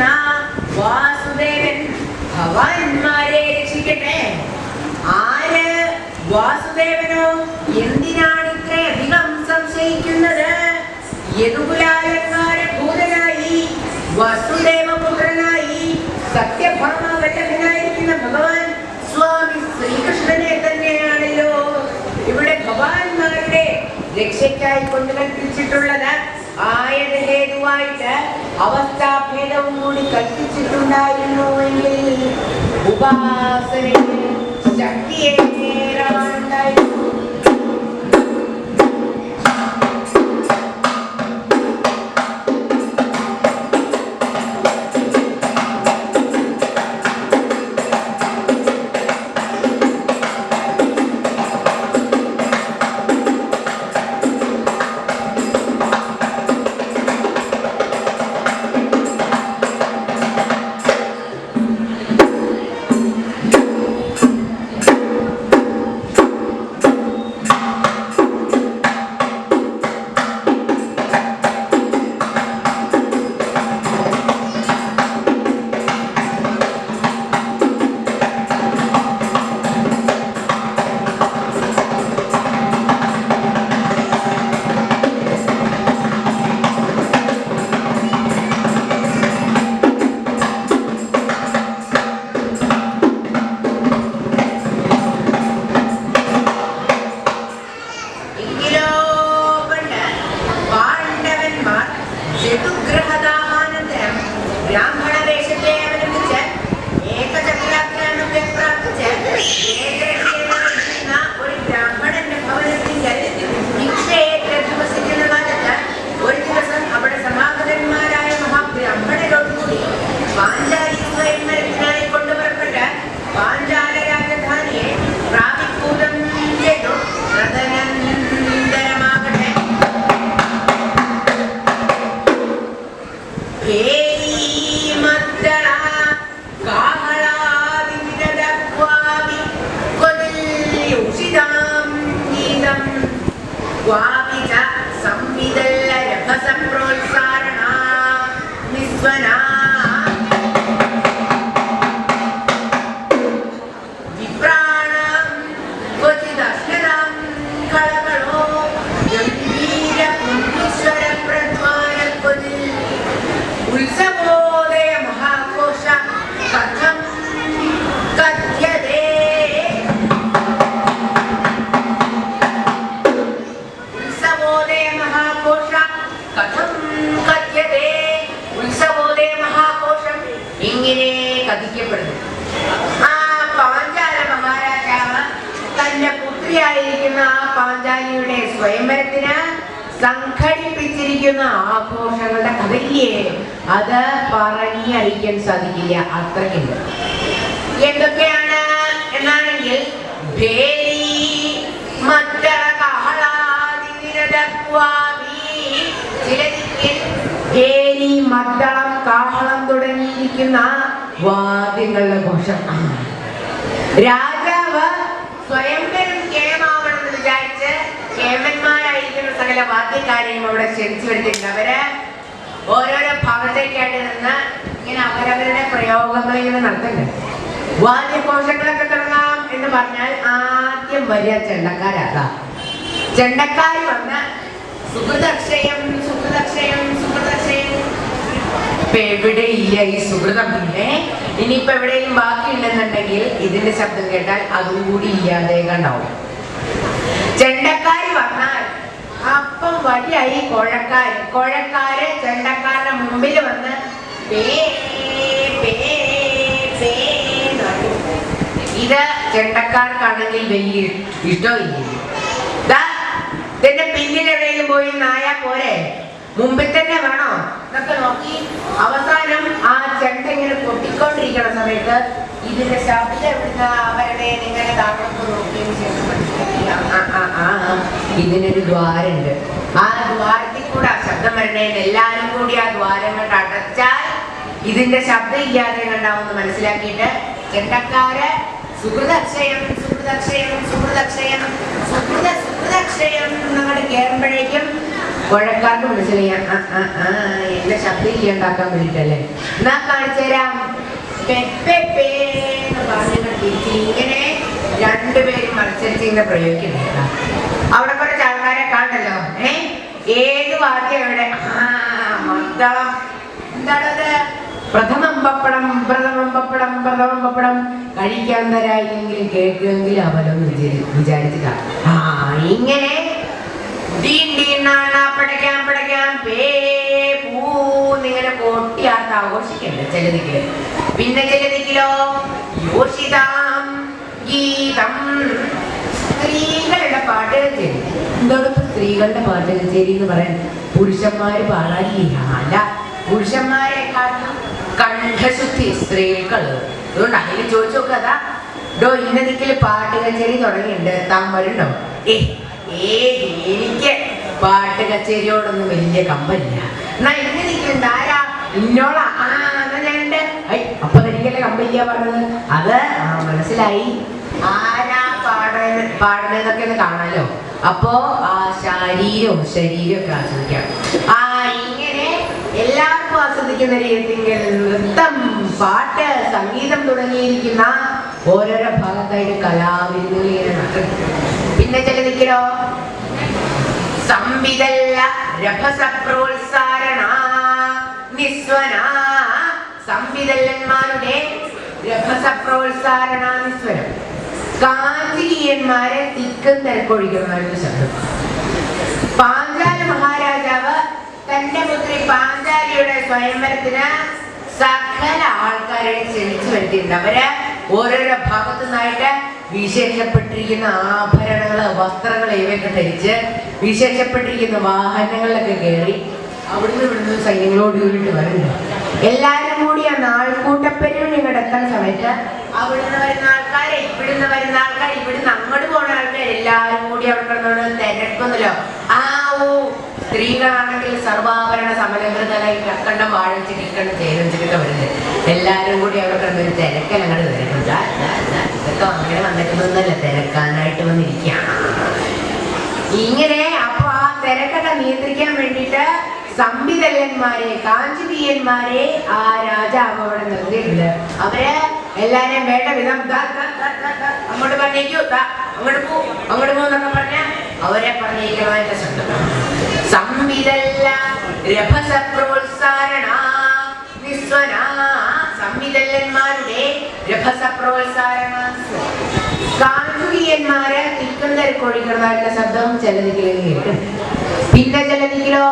സഞ്ചരിക്കുന്ന വാസുദേവൻ ഭഗവാന്മാരെ രക്ഷിക്കട്ടെ. ആര് വാസുദേവനോ എന്തിനാണ് ഇത്രയധികം സംശയിക്കുന്നത്? യദുകുലാലങ്കാരഭൂതനായി വസുദേവപുത്രനായി സത്യഭാമാവല്ലഭനായിരിക്കുന്ന ഭഗവാൻ സ്വാമി ശ്രീകൃഷ്ണനെ തന്നെയാണല്ലോ ഇവിടെ ഭഗവാന്മാരുടെ രക്ഷയ്ക്കായി കൊണ്ട് കൽപ്പിച്ചിട്ടുള്ളത്. ആയത് ഹേതുവായിട്ട് അവസ്ഥാഭേദവും കൂടി കൽപ്പിച്ചിട്ടുണ്ടായിരുന്നുവെങ്കിൽ ഉപാസനയിൽ ശക്തിയേറാനുണ്ടായിരുന്നു. പാഞ്ചാലിയുടെ സ്വയംവരത്തിന് സംഘടിപ്പിച്ചിരിക്കുന്ന ആഘോഷങ്ങളുടെ കഥയില്ലേ, അത് പറഞ്ഞറിയിക്കാൻ സാധിക്കില്ല, അത്രയ്ക്കുണ്ട്. എന്തൊക്കെയാണ് എന്നാണെങ്കിൽ മദ്ദളം കാഹളം തുടങ്ങിയിരിക്കുന്ന വാദ്യങ്ങളുടെ ഘോഷം. രാജാവ് സ്വയംവരം കേമാവണമെന്ന് വിചാരിച്ച് കേമന്മാരായിരിക്കുന്ന സകല വാദ്യക്കാരെയും അവിടെ ക്ഷണിച്ചു വരുത്തിയിട്ടുണ്ട്. അവര് ഓരോരോ ഭാഗത്തേക്കായിട്ട് നിന്ന് ഇങ്ങനെ അവരവരുടെ പ്രയോഗങ്ങൾ ഇങ്ങനെ നടത്തുന്നുണ്ട്. വാദ്യഘോഷങ്ങളൊക്കെ തുടങ്ങാം എന്ന് പറഞ്ഞാൽ ആദ്യം വരിക ചെണ്ടക്കാരാ. ചെണ്ടക്കാര് വന്ന് സുഹൃതക്ഷയം സുഹൃതക്ഷയം സുഹൃതക്ഷയം. ഇപ്പൊ എവിടെ ഇല്ല ഈ സുഹൃതം. പിന്നെ ഇനിയിപ്പോ എവിടെയും ബാക്കിയുണ്ടെന്നുണ്ടെങ്കിൽ ഇതിന്റെ ശബ്ദം കേട്ടാൽ അതും കൂടി ഇല്ലാതെ കണ്ടാവും. ചെണ്ടക്കാര് വന്നാൽ അപ്പം വഴിയായി കുഴക്കാര് ചെണ്ടക്കാരുടെ മുമ്പിൽ വന്ന് ഇത് ചെണ്ടക്കാർക്കാണെങ്കിൽ വലിയ ഇഷ്ടമില്ല. ഇതിന്റെ പിന്നിലെവിടെയും പോയി നായാ പോരെ, മുമ്പിൽ തന്നെ വേണോ എന്നൊക്കെ നോക്കി അവസാനം ആ ചെണ്ട ഇങ്ങനെ പൊട്ടിക്കൊണ്ടിരിക്കണ സമയത്ത് ഇതിന്റെ ശബ്ദം എവിടുന്ന അവരുടെ ഇങ്ങനെ താഴോട്ട് നോക്കിയതിന് ശേഷം ഇതിനൊരു ദ്വാരമുണ്ട്. ആ ദ്വാരത്തിൽ കൂടെ ആ ശബ്ദം വരണേന്ന് എല്ലാരും കൂടി ആ ദ്വാരം കൊണ്ട് അടച്ചാൽ ഇതിന്റെ ശബ്ദം ഇല്ലാതെ കണ്ടാവുമെന്ന് മനസ്സിലാക്കിയിട്ട് ചെണ്ടക്കാര് സുഹൃതക്ഷയം സുഹൃതക്ഷയം സുഹൃതക്ഷയം സുഹൃതക്ഷയം എന്നങ്ങോട്ട് കയറുമ്പോഴേക്കും പുഴക്കാർക്ക് മനസ്സിലായി എന്റെ ശബ്ദം ഇല്ലാണ്ടാക്കാൻ വേണ്ടിട്ടല്ലേ. എന്നാ കാണിച്ചു തരാം. ഇങ്ങനെ രണ്ടുപേരും മത്സരിച്ചിങ്ങനെ പ്രയോഗിക്കുന്നുണ്ട്. അവിടെ കുറച്ച് ആൾക്കാരെ കാണല്ലോ. ഏത് വാദ്യം എവിടെ? മദ്ദളം. എന്താണത്? പ്രഥമം പപ്പടം പ്രഥമം പപ്പടം പ്രഥമം പപ്പടം കഴിക്കാൻ തരായില്ലെങ്കിലും കേൾക്കുമെങ്കിലും അവരൊന്ന് വിചാരിച്ചിട്ടാ. ഇങ്ങനെ പടയ്ക്കാൻ പടയ്ക്കാൻ പേ പൂന്നിങ്ങനെ കൊട്ടിയാർത്ത് ആഘോഷിക്കണ്ട ചിലതിക്കല്. പിന്നെ ചിലതിക്കലോ യോഷിതാം ഗീതം. സ്ത്രീകളുടെ പാട്ട് കച്ചേരി. എന്തോടൊപ്പം സ്ത്രീകളുടെ പാട്ട് കച്ചേരി എന്ന് പറയാൻ പുരുഷന്മാര് പാടാനില്ല. അല്ല, പുരുഷന്മാരെക്കാട്ടും കണ്ഠശുദ്ധി സ്ത്രീകള്. അതുകൊണ്ട് അതിൽ ചോദിച്ചു നോക്കതാ ഇന്നതിക്കല് പാട്ട് കച്ചേരി തുടങ്ങിയിട്ടുണ്ട്, താൻ വരുന്നുണ്ടോ? എനിക്ക് പാട്ട് കച്ചേരിയോടൊന്നും വലിയ കമ്പല്ല. എന്നാ ഇന്ന് നിൽക്കുന്നുണ്ട് ആരാ? ഇന്നോളാ. ഞാനുണ്ട്. അപ്പൊ എനിക്കല്ലേ കമ്പില്ല പറഞ്ഞത്. അത് മനസ്സിലായി. ആരാ പാടുന്നതൊക്കെ ഒന്ന് കാണാലോ. അപ്പോ ആ ശരീരവും ഒക്കെ ആസ്വദിക്കാം. ഇങ്ങനെ എല്ലാവർക്കും ആസ്വദിക്കുന്ന രീതിയിൽ നൃത്തം, പാട്ട്, സംഗീതം തുടങ്ങിയിരിക്കുന്ന ഓരോരോ ഭാഗത്തായിട്ട് കലാവിരുന്നുകൾ ഇങ്ങനെ നടക്കും. പിന്നെ ചിലതിക്കലോ സംവിതല്ല രഭസപ്രോത്സാരണ നിസ്വന. സംവിതല്ലന്മാരുടെ രഭസപ്രോത്സാരണ നിസ്വനം. കാഞ്ചികീയന്മാരെ തിക്കും തിരക്കൊഴിക്കുന്ന ശബ്ദം. പാഞ്ചാല മഹാരാജാവ് തന്റെ പുത്രി പാഞ്ചാലിയുടെ സ്വയംവരത്തിന് സകല ആൾക്കാരെ ക്ഷണിച്ചു വരുത്തിയിട്ടുണ്ട്. അവര് ഓരോരോ ഭാഗത്തു നിന്നായിട്ട് വിശേഷപ്പെട്ടിരിക്കുന്ന ആഭരണങ്ങള്, വസ്ത്രങ്ങൾ ഇവയൊക്കെ ധരിച്ച് വിശേഷപ്പെട്ടിരിക്കുന്ന വാഹനങ്ങളിലൊക്കെ കയറി അവിടുന്ന് ഇവിടുന്ന് സൈന്യങ്ങളോട് കൂടിയിട്ട് വരുന്നു. എല്ലാവരും കൂടി ആ നാൾക്കൂട്ടപ്പെരുവിന് ഇങ്ങോട്ട് എത്താൻ സമയത്ത് അവിടുന്ന് വരുന്ന ആൾക്കാരെ, ഇവിടുന്ന് വരുന്ന ആൾക്കാർ, ഇവിടുന്ന് അങ്ങോട്ട് പോകുന്ന ആൾക്കാർ എല്ലാവരും കൂടി അവിടെ കിടന്നോട് തിരക്കുന്നല്ലോ. സ്ത്രീകളാണെങ്കിൽ സർവാഭരണ സമലങ്കൃതമായി കക്കണ്ടം വാഴ വെച്ചിട്ട് ഇക്കണ്ട് ചേരുവെച്ചിട്ടൊക്കെ വരുന്നത്. എല്ലാവരും കൂടി അവിടെ കിടന്നൊരു തിരക്കൽ അങ്ങോട്ട് തിരക്കുക. ഇതൊക്കെ അങ്ങനെ വന്നിട്ടൊന്നുമല്ല, തിരക്കാനായിട്ട് വന്നിരിക്കുകയാണ് ഇങ്ങനെ. അപ്പൊ ആ തിരക്കൊക്കെ നിയന്ത്രിക്കാൻ വേണ്ടിയിട്ട് സംവിതല്ലന്മാരെ, കാഞ്ചിതീയന്മാരെ ആ രാജാവ് അവിടെ നിർത്തിയിട്ടുണ്ട്. അവര് എല്ലാരെയും വേണ്ട വിധം അങ്ങോട്ട് പറഞ്ഞേക്കൂ, അങ്ങോട്ട് പോകുന്നൊക്കെ പറഞ്ഞ അവരെ പറഞ്ഞേക്കണമായിട്ട് ശ്രദ്ധിക്കണം. സംവിതല്ല രഭസ പ്രോത്സാരണ നിസ്വന. സംവിതല്ലന്മാരുടെ രഭസ പ്രോത്സാരണ. കാഞ്ചിതീയന്മാരെ തിക്കും തിരക്കൊഴിക്കുന്നതായിട്ടുള്ള ശബ്ദം ചിലതിക്കലും കേൾക്കും. പിന്നെ ചിലതിക്കലോ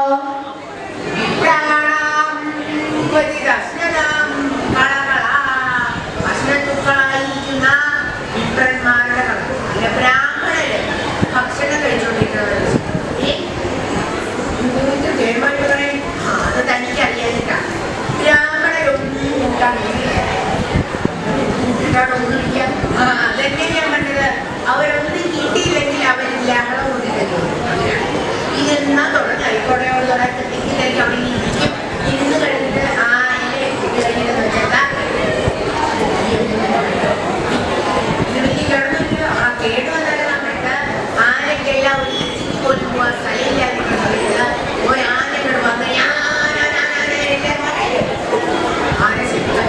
ഭക്ഷണത്തുക്കളായിരിക്കുന്ന വിപ്രന്മാരുടെ കണക്ക്. ബ്രാഹ്മണര് ഭക്ഷണം കഴിച്ചുകൊണ്ടിരിക്കുന്നത് അത് തനിക്ക് അറിയാനില്ല. ബ്രാഹ്മണരൊന്നും കൂട്ടാൻ അതെന്നെ ഞാൻ കണ്ടത്. അവരൊന്നും കിട്ടിയില്ലെങ്കിൽ അവരില്ല ഇതെന്നാ തുടങ്ങായിക്കോടെയോട് തുടങ്ങിയില്ലെങ്കിൽ അവിടെ ഇരിക്കും. ഇന്ന് കഴിഞ്ഞിട്ട് കഴിഞ്ഞെന്ന് വെച്ചാൽ കിടന്നിട്ട് കേടുവന്നാലും സമയത്ത് ആനയ്ക്കെല്ലാം ഒരു പോലും പോവാൻ സ്ഥലമില്ലാതിരിക്കുന്ന സമയത്ത് ഒരാനയോട് വന്ന് ആന ശരിക്കും.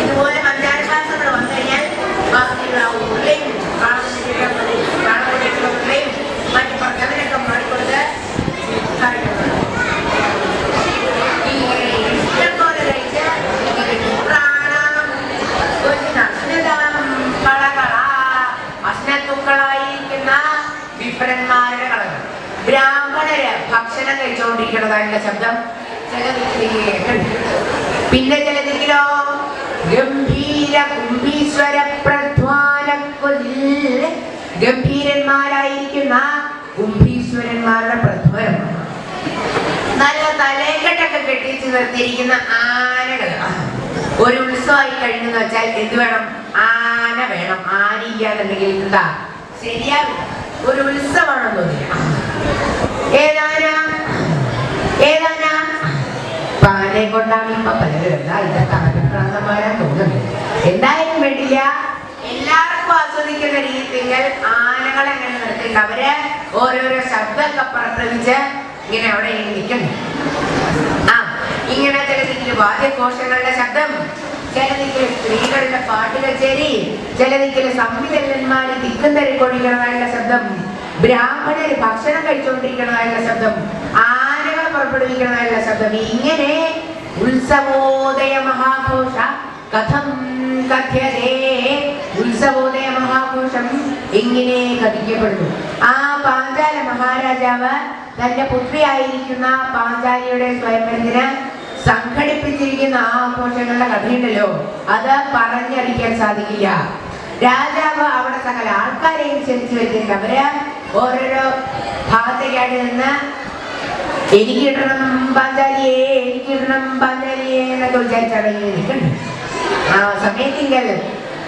ഇതുപോലെ പഞ്ചായത്താസങ്ങൾ വന്നു കഴിഞ്ഞാൽ ബാക്കിയുള്ള ഉള്ളയും കാണുമ്പോഴേക്കുള്ള ഉള്ളയും മറ്റു പറഞ്ഞതിനൊക്കെ മാറിക്കൊണ്ട് ഇഷ്ടംപോലെ കഴിച്ച് ഭക്ഷണത്തുക്കളായിരിക്കുന്ന വിപ്രന്മാരുടെ കളകൾ. ബ്രാഹ്മണര് ഭക്ഷണം കഴിച്ചുകൊണ്ടിരിക്കുന്നതായിട്ടുള്ള ശബ്ദം പിന്നെ ചിലതിലോ ഗംഭീര കുംഭീശ്വര പ്രധ്വാനക്കൊലിൽ. ഗംഭീരന്മാരായിരിക്കുന്ന കുംഭീശ്വരന്മാരുടെ പ്രധ്വനമാണ്. നല്ല തലേക്കെട്ടൊക്കെ കെട്ടിച്ച് നിർത്തിയിരിക്കുന്ന ആനകൾ. ഒരു ഉത്സവമായി കഴിഞ്ഞെന്ന് വെച്ചാൽ എന്ത് വേണം? ആന വേണം. ആന ഇല്ലാന്നുണ്ടെങ്കിൽ എന്താ ശരിയാവില്ല. ഒരു ഉത്സവമാണെന്ന് തോന്നില്ല. ഏതാന ആനയെ കൊണ്ടാണ് ഇപ്പൊ പലരും എന്താ ഇതൊക്കെ അഭിപ്രാന്തമാരാൻ തോന്നുന്നത്. എന്തായാലും വേണ്ടില്ല, എല്ലാവർക്കും ആസ്വദിക്കുന്ന രീതിയിൽ ആനകളെ അങ്ങനെ നിർത്തിയിട്ട് അവര് ഓരോരോ ശബ്ദമൊക്കെ പുറപ്പെടുവിച്ച് ഇങ്ങനെ അവിടെ നിൽക്കുന്നു. ആ ഇങ്ങനെ ചില ദിക്കിൽ വാദ്യഘോഷങ്ങളുടെ ശബ്ദം, ചില ദിക്കിൽ സ്ത്രീകളുടെ പാട്ട് കച്ചേരി, ചില ദിക്കിൽ സംവിധാനന്മാര് തിക്കും തിരക്കൊഴിക്കണതായുള്ള ശബ്ദം, ബ്രാഹ്മണര് ഭക്ഷണം കഴിച്ചുകൊണ്ടിരിക്കണതായുള്ള ശബ്ദം, ആനകൾ പുറപ്പെടുവിക്കണതായുള്ള ശബ്ദം. ഇങ്ങനെ ഉത്സവോദയ മഹാഘോഷ കഥം കഥ്യതേ. ഉത്സവോദയ മഹാഘോഷം ഇങ്ങനെ കഥിക്കപ്പെടുന്നു. ആ പാഞ്ചാല മഹാരാജാവ് തന്റെ പുത്രിയായിരിക്കുന്ന പാഞ്ചാലിയുടെ സ്വയംവരത്തിന് സംഘടിപ്പിച്ചിരിക്കുന്ന ആ ആഘോഷങ്ങളുടെ കഥയുണ്ടല്ലോ, അത് പറഞ്ഞറിയിക്കാൻ സാധിക്കില്ല. രാജാവ് അവിടെ സകല ആൾക്കാരെയും ക്ഷണിച്ചു വരുത്തില്ല. അവര് ഓരോരോ ഭാഗത്തേക്കായിട്ട് നിന്ന് എനിക്ക് കിട്ടണം പാഞ്ചാലിയെ, എനിക്ക് കിട്ടണം പാഞ്ചാലിയെ എന്നൊക്കെ വിചാരിച്ചാണ് ഇങ്ങനെ നിൽക്കുന്നത്. ആ സമയത്തിങ്കൽ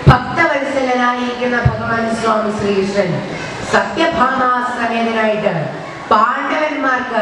ഭക്തവത്സലനായിരിക്കുന്ന ഭഗവാൻ സ്വാമി ശ്രീകൃഷ്ണൻ സത്യഭാമാ സമേതനായിട്ട് പാണ്ഡവന്മാർക്ക്